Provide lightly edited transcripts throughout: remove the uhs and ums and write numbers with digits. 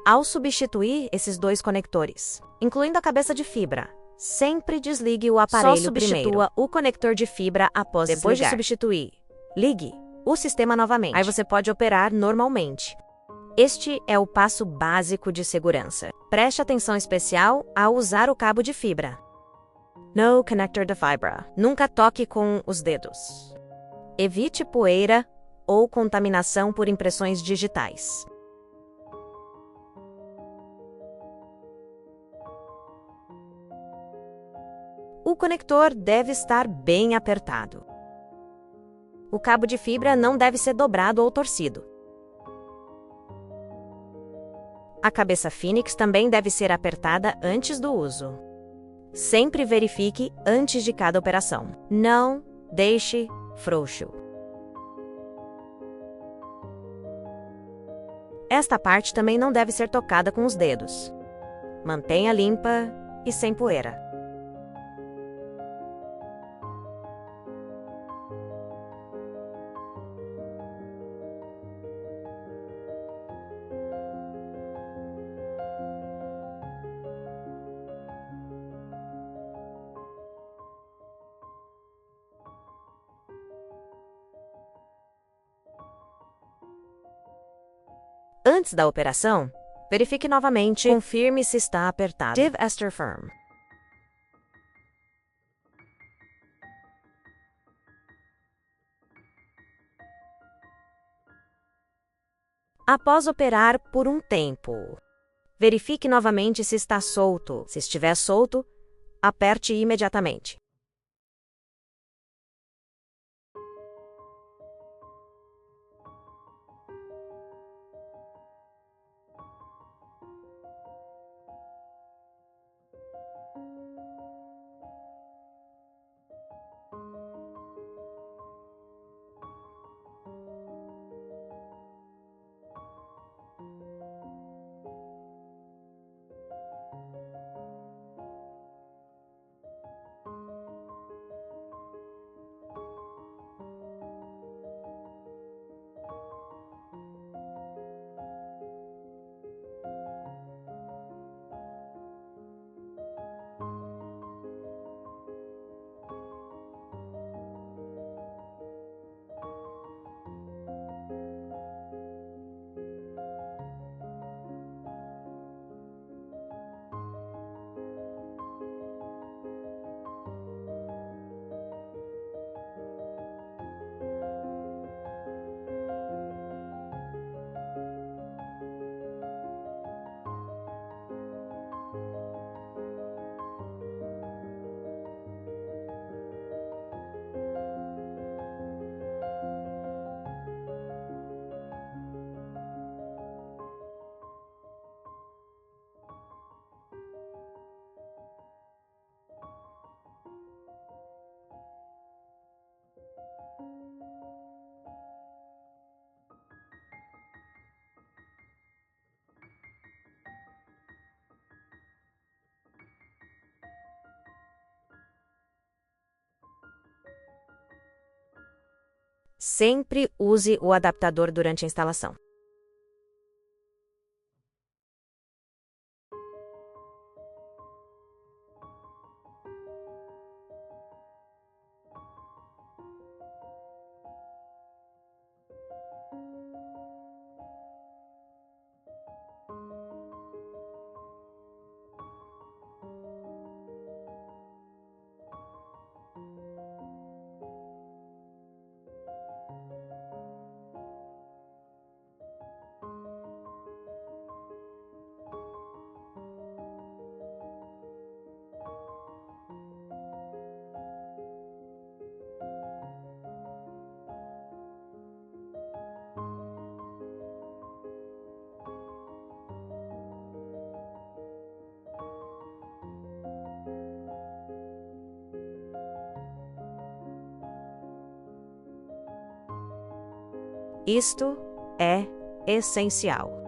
Ao substituir esses dois conectores, incluindo a cabeça de fibra, sempre desligue o aparelho Só primeiro. substitua o conector de fibra após Depois desligar. de substituir, ligue o sistema novamente. Aí você pode operar normalmente. Este é o passo básico de segurança. Preste atenção especial ao usar o cabo de fibra. No connector de fibra. Nunca toque com os dedos. Evite poeira ou contaminação por impressões digitais. O conector deve estar bem apertado. O cabo de fibra não deve ser dobrado ou torcido. A cabeça Phoenix também deve ser apertada antes do uso. Sempre verifique antes de cada operação. Não deixe frouxo. Esta parte também não deve ser tocada com os dedos. Mantenha limpa e sem poeira. Antes da operação, verifique novamente e confirme se está apertado. Div Ester Firm. Após operar por um tempo, verifique novamente se está solto. Se estiver solto, aperte imediatamente. Sempre use o adaptador durante a instalação. Isto é essencial.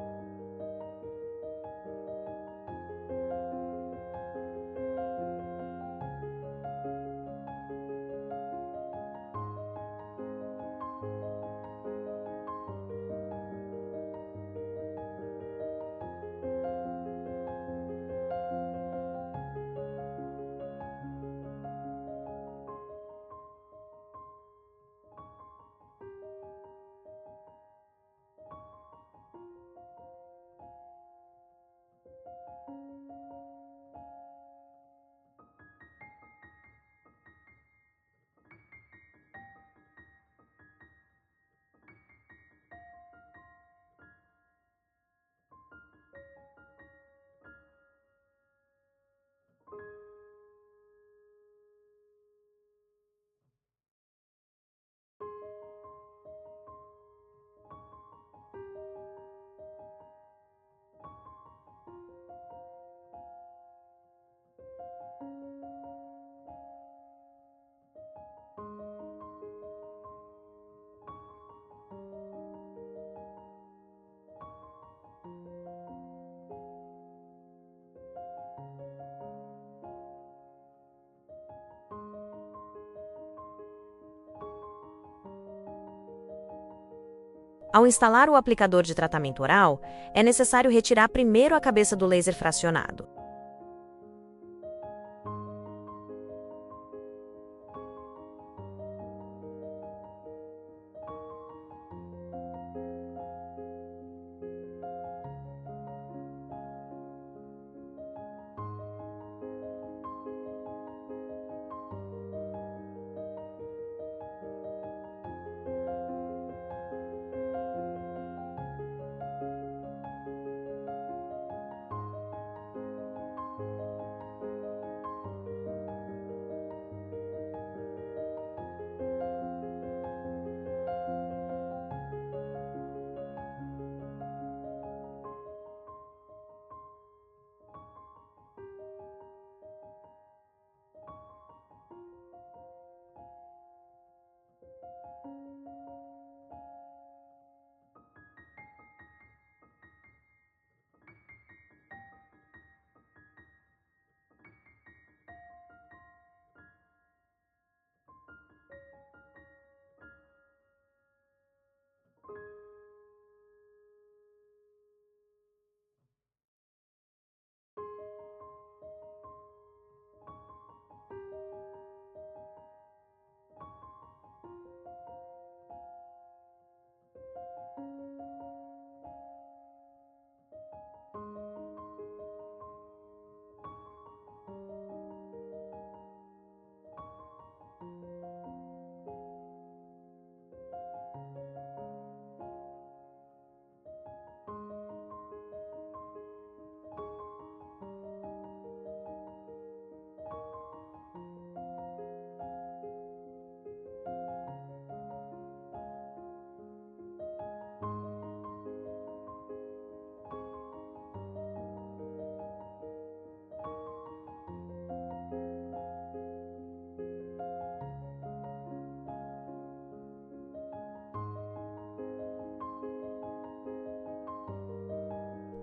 Ao instalar o aplicador de tratamento oral, é necessário retirar primeiro a cabeça do laser fracionado.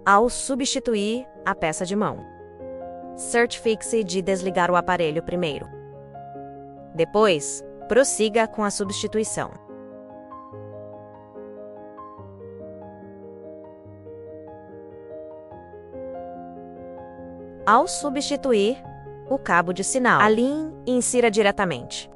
Ao substituir a peça de mão, certifique-se de desligar o aparelho primeiro. Depois, prossiga com a substituição. Ao substituir o cabo de sinal, alinhe e insira diretamente.